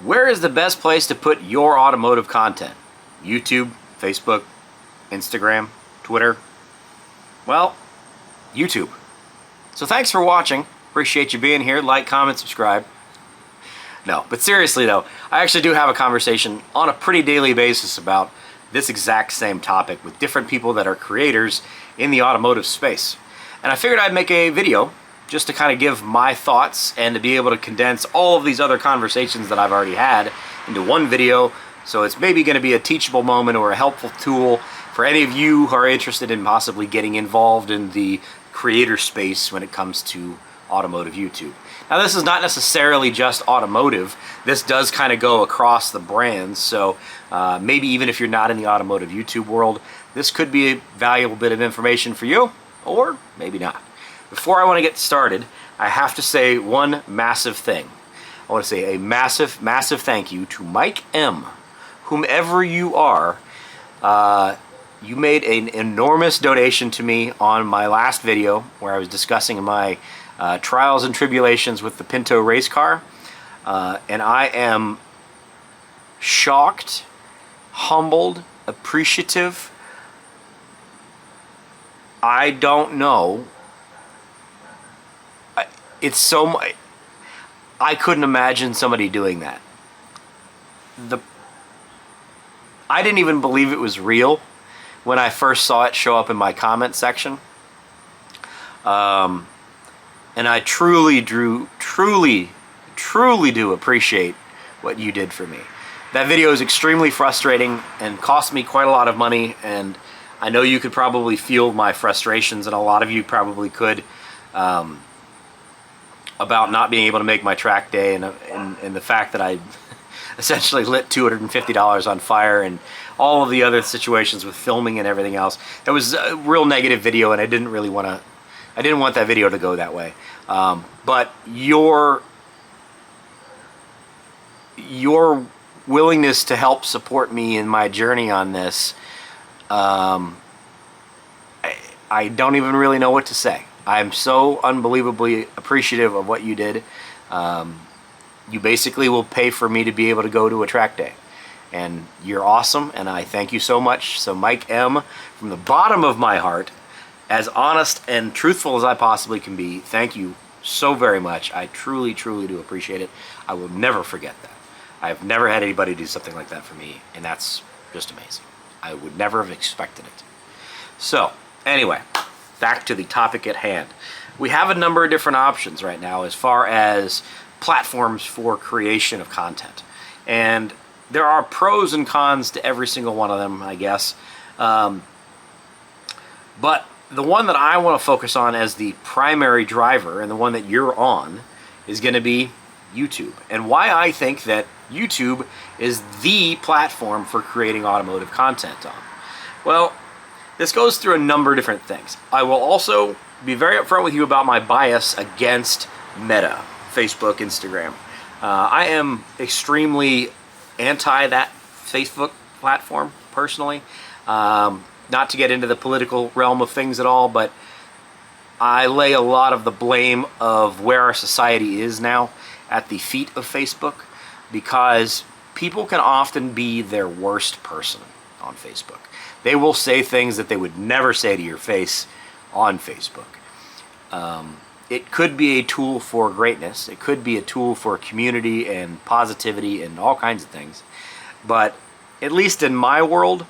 Where is the best place to put your automotive content? YouTube, Facebook, Instagram, Twitter? Well, YouTube. So thanks for watching. Appreciate you being here. Like, comment, subscribe. No, but seriously though, I actually do have a conversation on a pretty daily basis about this exact same topic with different people that are creators in the automotive space. And I figured I'd make a video just to kind of give my thoughts and to be able to condense all of these other conversations that I've already had into one video. So it's maybe going to be a teachable moment or a helpful tool for any of you who are interested in possibly getting involved in the creator space when it comes to automotive YouTube. Now this is not necessarily just automotive. This does kind of go across the brands. So maybe even if you're not in the automotive YouTube world, this could be a valuable bit of information for you, or maybe not. Before I want to get started, I have to say one massive thing. I want to say a massive, massive thank you to Mike M. Whomever you are, you made an enormous donation to me on my last video where I was discussing my trials and tribulations with the Pinto race car. And I am shocked, humbled, appreciative. I don't know. It's so much. I couldn't imagine somebody doing that. I didn't even believe it was real when I first saw it show up in my comment section. And I truly do appreciate what you did for me. That video is extremely frustrating and cost me quite a lot of money, and I know you could probably feel my frustrations, and a lot of you probably could, about not being able to make my track day and the fact that I essentially lit $250 on fire and all of the other situations with filming and everything else. It was a real negative video, and I didn't want that video to go that way. But your willingness to help support me in my journey on this, I don't even really know what to say. I'm so unbelievably appreciative of what you did. You basically will pay for me to be able to go to a track day. And you're awesome, and I thank you so much. So Mike M., from the bottom of my heart, as honest and truthful as I possibly can be, thank you so very much. I truly, truly do appreciate it. I will never forget that. I've never had anybody do something like that for me, and that's just amazing. I would never have expected it. So, anyway, back to the topic at hand. We have a number of different options right now as far as platforms for creation of content. And there are pros and cons to every single one of them, I guess. But the one that I want to focus on as the primary driver, and the one that you're on, is going to be YouTube. And why I think that YouTube is the platform for creating automotive content on. Well, this goes through a number of different things. I will also be very upfront with you about my bias against Meta, Facebook, Instagram. I am extremely anti that Facebook platform, personally. Not to get into the political realm of things at all, but I lay a lot of the blame of where our society is now at the feet of Facebook, because people can often be their worst person on Facebook. They will say things that they would never say to your face on Facebook. It could be a tool for greatness. It could be a tool for community and positivity and all kinds of things. But at least in my world,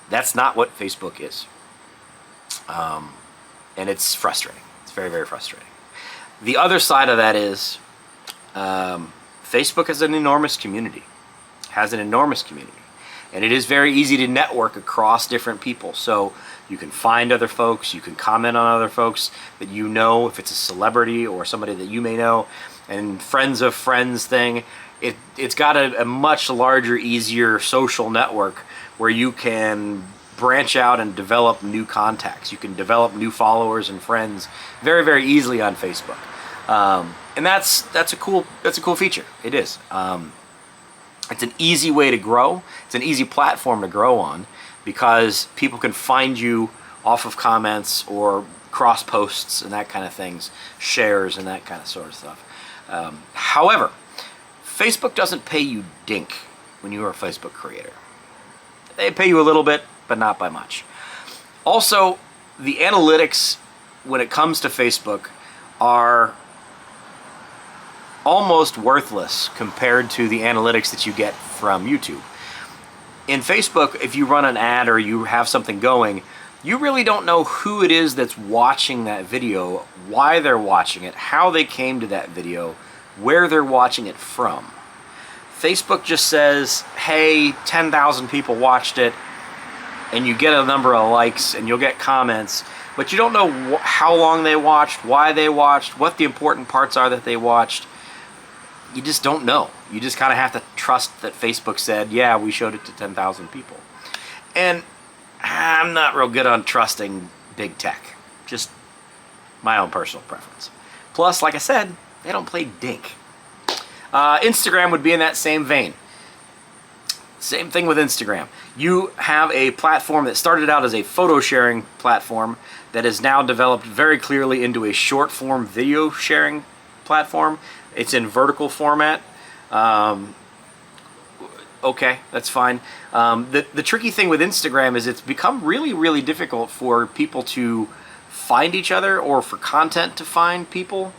that's not what Facebook is. And it's frustrating. It's very, very frustrating. The other side of that is Facebook has an enormous community. And it is very easy to network across different people. So you can find other folks, you can comment on other folks that you know, if it's a celebrity or somebody that you may know, and friends of friends thing. It's got a much larger, easier social network where you can branch out and develop new contacts. You can develop new followers and friends very, very easily on Facebook. And that's a cool feature. It is. It's an easy way to grow. It's an easy platform to grow on, because people can find you off of comments or cross posts and that kind of things, shares and that kind of sort of stuff. However, Facebook doesn't pay you dink when you are a Facebook creator. They pay you a little bit, but not by much. Also, the analytics when it comes to Facebook are almost worthless compared to the analytics that you get from YouTube. In Facebook, if you run an ad or you have something going, you really don't know who it is that's watching that video, why they're watching it, how they came to that video, where they're watching it from. Facebook just says, hey, 10,000 people watched it, and you get a number of likes and you'll get comments, but you don't know how long they watched, why they watched, what the important parts are that they watched. You just don't know. You just kind of have to trust that Facebook said, yeah, we showed it to 10,000 people. And I'm not real good on trusting big tech. Just my own personal preference. Plus, like I said, they don't play dink. Instagram would be in that same vein. Same thing with Instagram. You have a platform that started out as a photo sharing platform that is now developed very clearly into a short form video sharing platform. It's in vertical format. Okay, that's fine. The tricky thing with Instagram is it's become really, really difficult for people to find each other or for content to find people.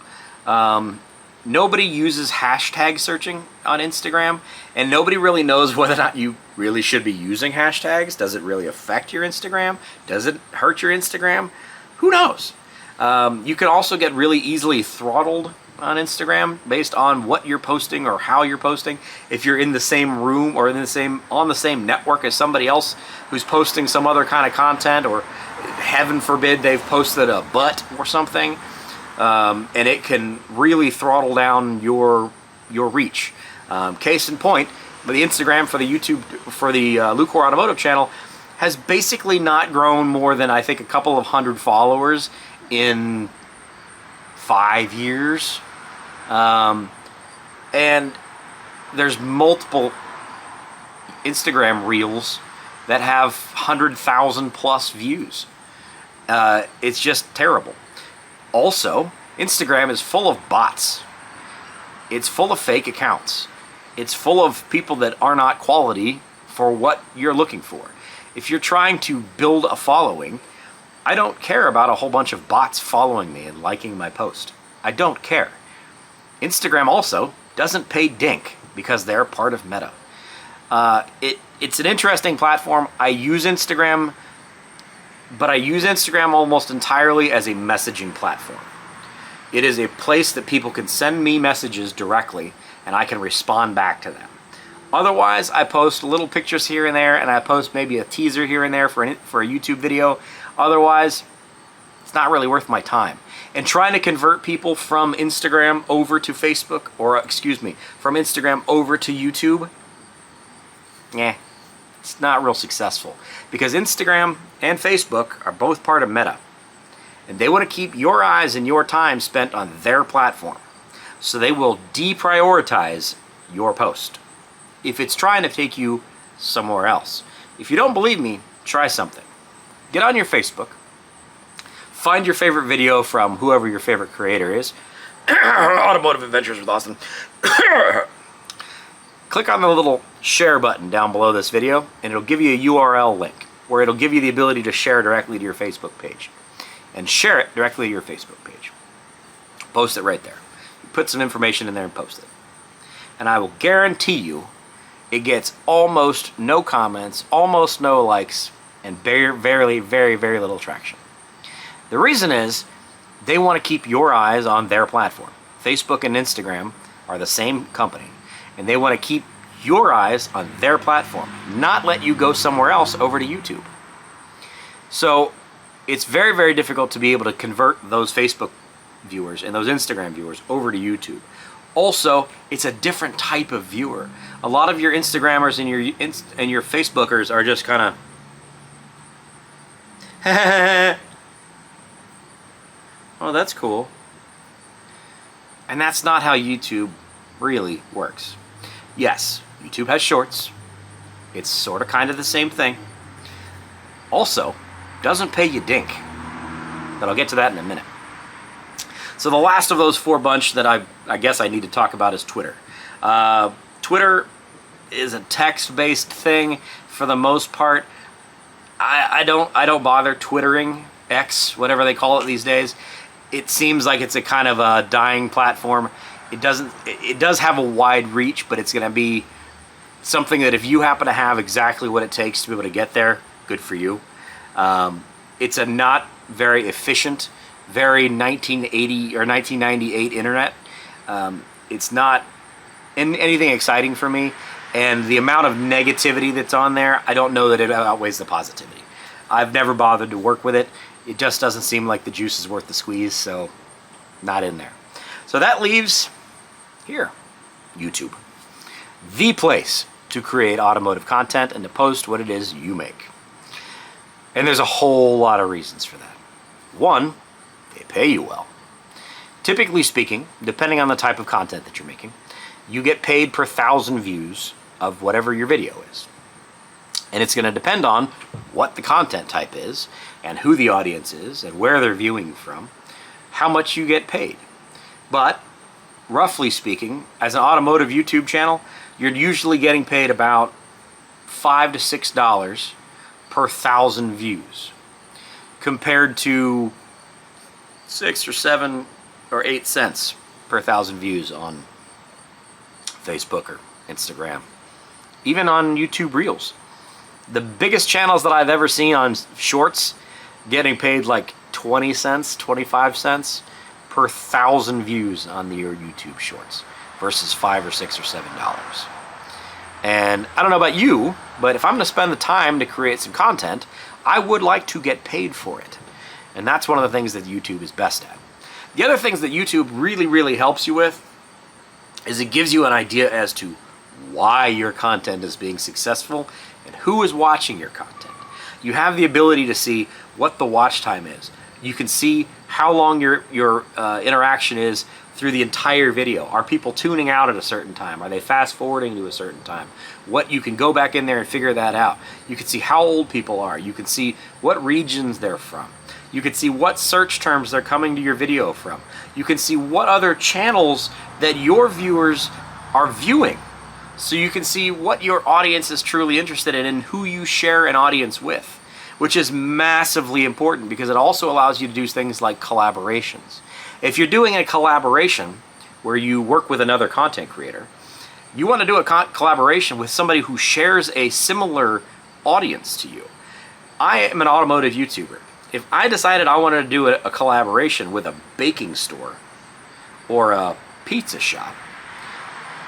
Nobody uses hashtag searching on Instagram, and nobody really knows whether or not you really should be using hashtags. Does it really affect your Instagram? Does it hurt your Instagram? Who knows? You can also get really easily throttled on Instagram based on what you're posting or how you're posting. If you're in the same room or on the same network as somebody else who's posting some other kind of content, or heaven forbid they've posted a butt or something, and it can really throttle down your reach. Case in point, the Instagram for the YouTube for the Lucor Automotive channel has basically not grown more than I think a couple of hundred followers in 5 years. And there's multiple Instagram reels that have 100,000 plus views. It's just terrible. Also, Instagram is full of bots. It's full of fake accounts. It's full of people that are not quality for what you're looking for. If you're trying to build a following, I don't care about a whole bunch of bots following me and liking my post. I don't care. Instagram also doesn't pay dink because they're part of Meta. It's an interesting platform. I use Instagram, but I use Instagram almost entirely as a messaging platform. It is a place that people can send me messages directly, and I can respond back to them. Otherwise, I post little pictures here and there, and I post maybe a teaser here and there for a YouTube video. Otherwise, it's not really worth my time. And trying to convert people from Instagram over to Facebook, or excuse me, from Instagram over to YouTube, it's not real successful. Because Instagram and Facebook are both part of Meta. And they want to keep your eyes and your time spent on their platform. So they will deprioritize your post if it's trying to take you somewhere else. If you don't believe me, try something. Get on your Facebook. Find your favorite video from whoever your favorite creator is. Automotive Adventures with Austin. Click on the little share button down below this video, and it'll give you a URL link where it'll give you the ability to share directly to your Facebook page. And share it directly to your Facebook page. Post it right there. Put some information in there and post it. And I will guarantee you it gets almost no comments, almost no likes, and very, very, very, very little traction. The reason is they want to keep your eyes on their platform. Facebook and Instagram are the same company, and they want to keep your eyes on their platform, not let you go somewhere else over to YouTube. So it's very, very difficult to be able to convert those Facebook viewers and those Instagram viewers over to YouTube. Also, it's a different type of viewer. A lot of your Instagrammers and your Facebookers are just kind of oh, that's cool. And that's not how YouTube really works. Yes, YouTube has shorts. It's sort of kind of the same thing. Also, doesn't pay you dink. But I'll get to that in a minute. So the last of those four bunch that I guess I need to talk about is Twitter. Twitter is a text-based thing for the most part. I don't bother twittering, X, whatever they call it these days. It seems like it's a kind of a dying platform. It does have a wide reach, but it's going to be something that if you happen to have exactly what it takes to be able to get there, good for you. It's a not very efficient, very 1980 or 1998 internet. It's not anything exciting for me, and the amount of negativity that's on there, I don't know that it outweighs the positivity. I've never bothered to work with it. It just doesn't seem like the juice is worth the squeeze, so not in there. So that leaves here, YouTube. The place to create automotive content and to post what it is you make. And there's a whole lot of reasons for that. One, they pay you well. Typically speaking, depending on the type of content that you're making, you get paid per 1,000 views of whatever your video is. And it's going to depend on what the content type is, and who the audience is, and where they're viewing from, how much you get paid. But, roughly speaking, as an automotive YouTube channel, you're usually getting paid about $5 to $6 per 1,000 views, compared to 6 or 7 or 8 cents per 1,000 views on Facebook or Instagram, even on YouTube Reels. The biggest channels that I've ever seen on Shorts getting paid like 20 cents, 25 cents per 1,000 views on your YouTube Shorts versus $5 or $6 or $7. And I don't know about you, but if I'm going to spend the time to create some content, I would like to get paid for it. And that's one of the things that YouTube is best at. The other things that YouTube really, really helps you with is it gives you an idea as to why your content is being successful and who is watching your content. You have the ability to see what the watch time is. You can see how long your interaction is through the entire video. Are people tuning out at a certain time? Are they fast forwarding to a certain time? What you can go back in there and figure that out. You can see how old people are. You can see what regions they're from. You can see what search terms they're coming to your video from. You can see what other channels that your viewers are viewing. So you can see what your audience is truly interested in and who you share an audience with, which is massively important because it also allows you to do things like collaborations. If you're doing a collaboration where you work with another content creator, you want to do a collaboration with somebody who shares a similar audience to you. I am an automotive YouTuber. If I decided I wanted to do a collaboration with a baking store or a pizza shop,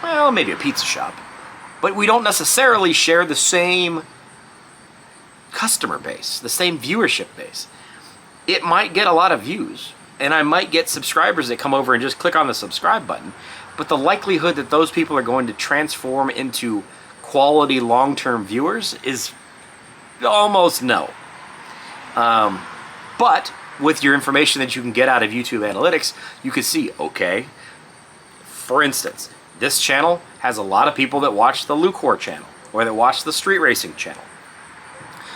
well, maybe a pizza shop, but we don't necessarily share the same customer base, the same viewership base. It might get a lot of views, and I might get subscribers that come over and just click on the subscribe button, but the likelihood that those people are going to transform into quality long-term viewers is almost no. But with your information that you can get out of YouTube Analytics, you can see, okay, for instance, this channel has a lot of people that watch the Lucor channel or that watch the Street Racing channel.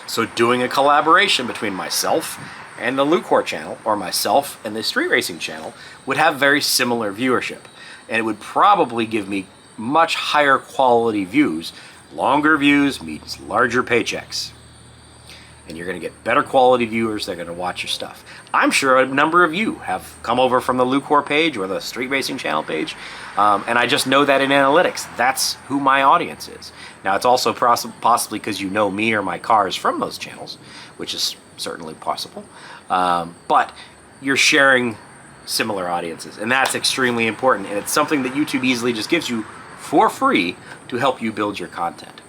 So doing a collaboration between myself and the Lucor channel or myself and the Street Racing channel would have very similar viewership. And it would probably give me much higher quality views. Longer views means larger paychecks. And you're going to get better quality viewers that are going to watch your stuff. I'm sure a number of you have come over from the Lucor page or the Street Racing channel page, and I just know that in analytics. That's who my audience is. Now, it's also possibly because you know me or my cars from those channels, which is certainly possible. But you're sharing similar audiences, and that's extremely important. And it's something that YouTube easily just gives you for free to help you build your content.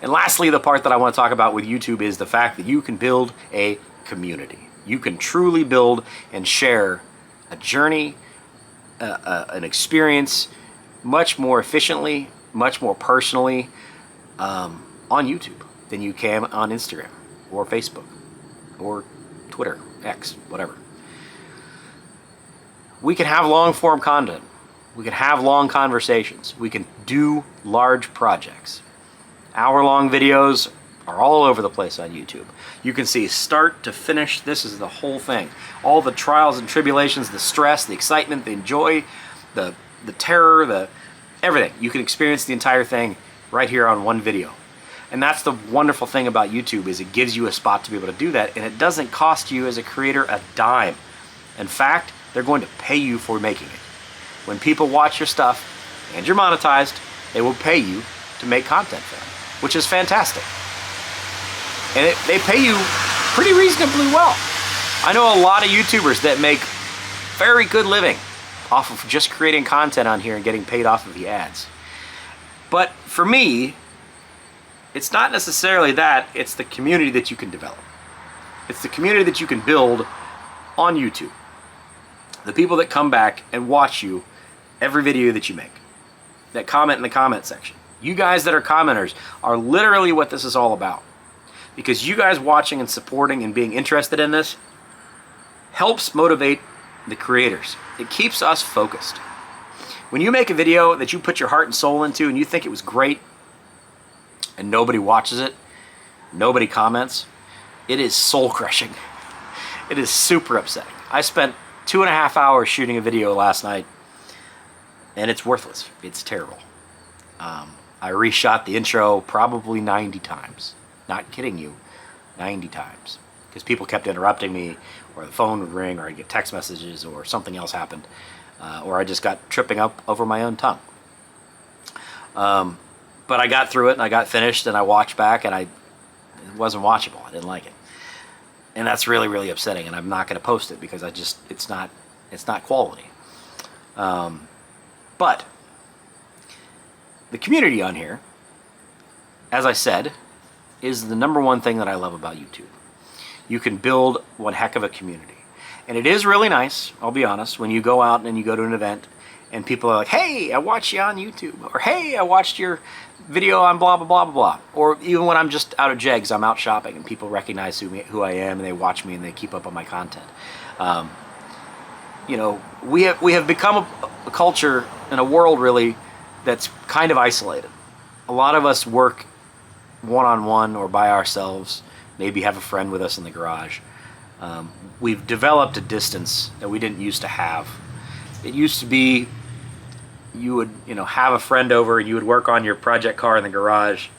And lastly, the part that I want to talk about with YouTube is the fact that you can build a community. You can truly build and share a journey, an experience much more efficiently, much more personally on YouTube than you can on Instagram or Facebook or Twitter, X, whatever. We can have long-form content. We can have long conversations. We can do large projects. Hour-long videos are all over the place on YouTube. You can see start to finish, this is the whole thing. All the trials and tribulations, the stress, the excitement, the joy, the terror, everything. You can experience the entire thing right here on one video. And that's the wonderful thing about YouTube, is it gives you a spot to be able to do that, and it doesn't cost you as a creator a dime. In fact, they're going to pay you for making it. When people watch your stuff and you're monetized, they will pay you to make content for them, which is fantastic. And they pay you pretty reasonably well. I know a lot of YouTubers that make very good living off of just creating content on here and getting paid off of the ads. But for me, it's not necessarily that, it's the community that you can develop. It's the community that you can build on YouTube. The people that come back and watch you every video that you make, that comment in the comment section. You guys that are commenters are literally what this is all about. Because you guys watching and supporting and being interested in this helps motivate the creators. It keeps us focused. When you make a video that you put your heart and soul into and you think it was great and nobody watches it, nobody comments, it is soul crushing. It is super upsetting. I spent 2.5 hours shooting a video last night and it's worthless. It's terrible. I reshot the intro probably 90 times. Not kidding you, 90 times. Because people kept interrupting me, or the phone would ring, or I'd get text messages, or something else happened. Or I just got tripping up over my own tongue. But I got through it, and I got finished, and I watched back, and it wasn't watchable. I didn't like it. And that's really, really upsetting, and I'm not going to post it because it's not quality. But the community on here, as I said, is the #1 thing that I love about YouTube. You can build one heck of a community. And it is really nice, I'll be honest, when you go out and you go to an event and people are like, hey, I watched you on YouTube, or hey, I watched your video on blah, blah, blah, blah, blah. Or even when I'm just out of jegs, I'm out shopping and people recognize who I am and they watch me and they keep up on my content. You know, we have become a culture and a world really that's kind of isolated. A lot of us work one-on-one or by ourselves, maybe have a friend with us in the garage. We've developed a distance that we didn't used to have. It used to be you would have a friend over and you would work on your project car in the garage.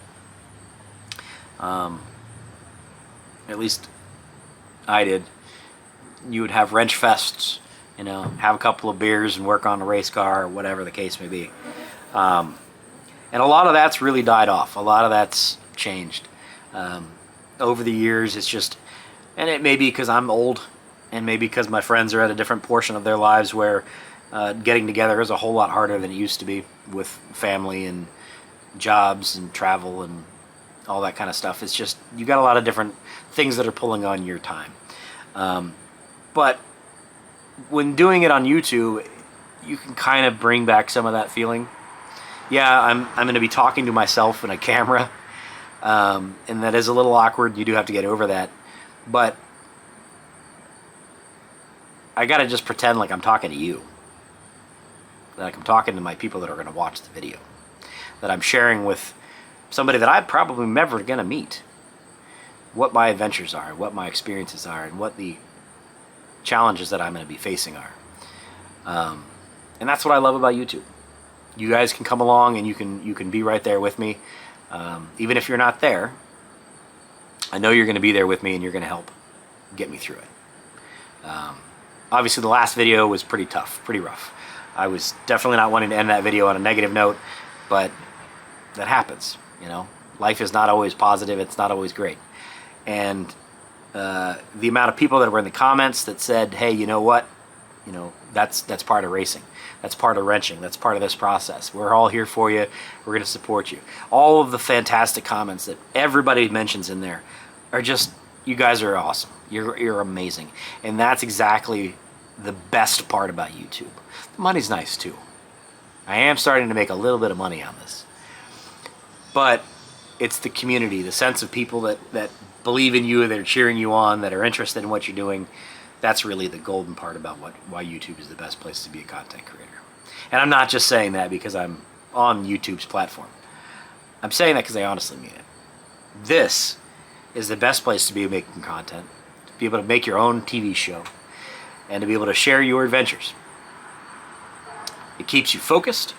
At least I did. You would have wrench fests, have a couple of beers and work on a race car or whatever the case may be. And a lot of that's really died off. A lot of that's changed. Over the years, it's just, and it may be because I'm old, and maybe because my friends are at a different portion of their lives where getting together is a whole lot harder than it used to be with family and jobs and travel and all that kind of stuff. It's just, you got a lot of different things that are pulling on your time. But when doing it on YouTube, you can kind of bring back some of that feeling. Yeah, I'm going to be talking to myself in a camera, and that is a little awkward. You do have to get over that. But I got to just pretend like I'm talking to you. Like I'm talking to my people that are going to watch the video. That I'm sharing with somebody that I'm probably never going to meet. What my adventures are, what my experiences are, and what the challenges that I'm going to be facing are. And that's what I love about YouTube. You guys can come along and you can be right there with me. Even if you're not there, I know you're going to be there with me and you're going to help get me through it. Obviously the last video was pretty tough, pretty rough. I was definitely not wanting to end that video on a negative note, but that happens, Life is not always positive, it's not always great. And the amount of people that were in the comments that said, hey, you know what? That's part of racing. That's part of wrenching. That's part of this process. We're all here for you. We're going to support you. All of the fantastic comments that everybody mentions in there are just, you guys are awesome. You're amazing. And that's exactly the best part about YouTube. The money's nice too. I am starting to make a little bit of money on this. But it's the community, the sense of people that believe in you, that are cheering you on, that are interested in what you're doing. That's really the golden part about why YouTube is the best place to be a content creator. And I'm not just saying that because I'm on YouTube's platform. I'm saying that because I honestly mean it. This is the best place to be making content, to be able to make your own TV show, and to be able to share your adventures. It keeps you focused.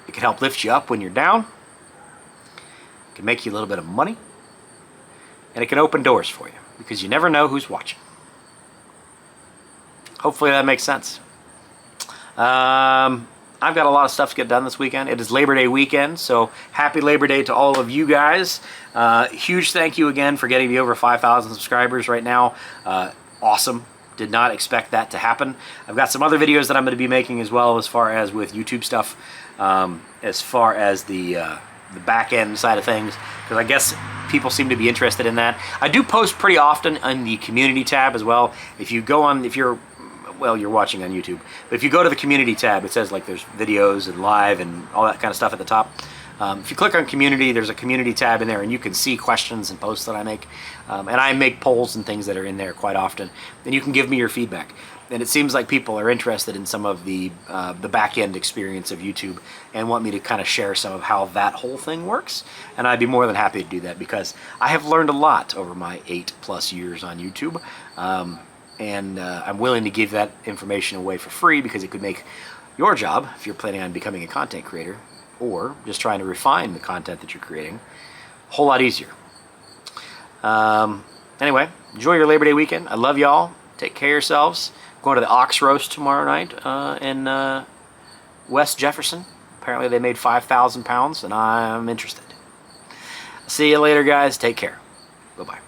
It can help lift you up when you're down. It can make you a little bit of money. And it can open doors for you because you never know who's watching. Hopefully that makes sense. I've got a lot of stuff to get done this weekend. It is Labor Day weekend, so happy Labor Day to all of you guys. Huge thank you again for getting me over 5,000 subscribers right now. Awesome. Did not expect that to happen. I've got some other videos that I'm going to be making as well, as far as with YouTube stuff, as far as the back end side of things, because I guess people seem to be interested in that. I do post pretty often in the community tab as well. If you go on, well, you're watching on YouTube, but if you go to the community tab, it says like there's videos and live and all that kind of stuff at the top. If you click on community, there's a community tab in there, and you can see questions and posts that I make. And I make polls and things that are in there quite often. And you can give me your feedback. And it seems like people are interested in some of the back-end experience of YouTube and want me to kind of share some of how that whole thing works. And I'd be more than happy to do that because I have learned a lot over my 8+ years on YouTube. And I'm willing to give that information away for free because it could make your job, if you're planning on becoming a content creator or just trying to refine the content that you're creating, a whole lot easier. Anyway, enjoy your Labor Day weekend. I love y'all. Take care of yourselves. I'm going to the Ox Roast tomorrow night in West Jefferson. Apparently they made 5,000 pounds, and I'm interested. See you later, guys. Take care. Bye-bye.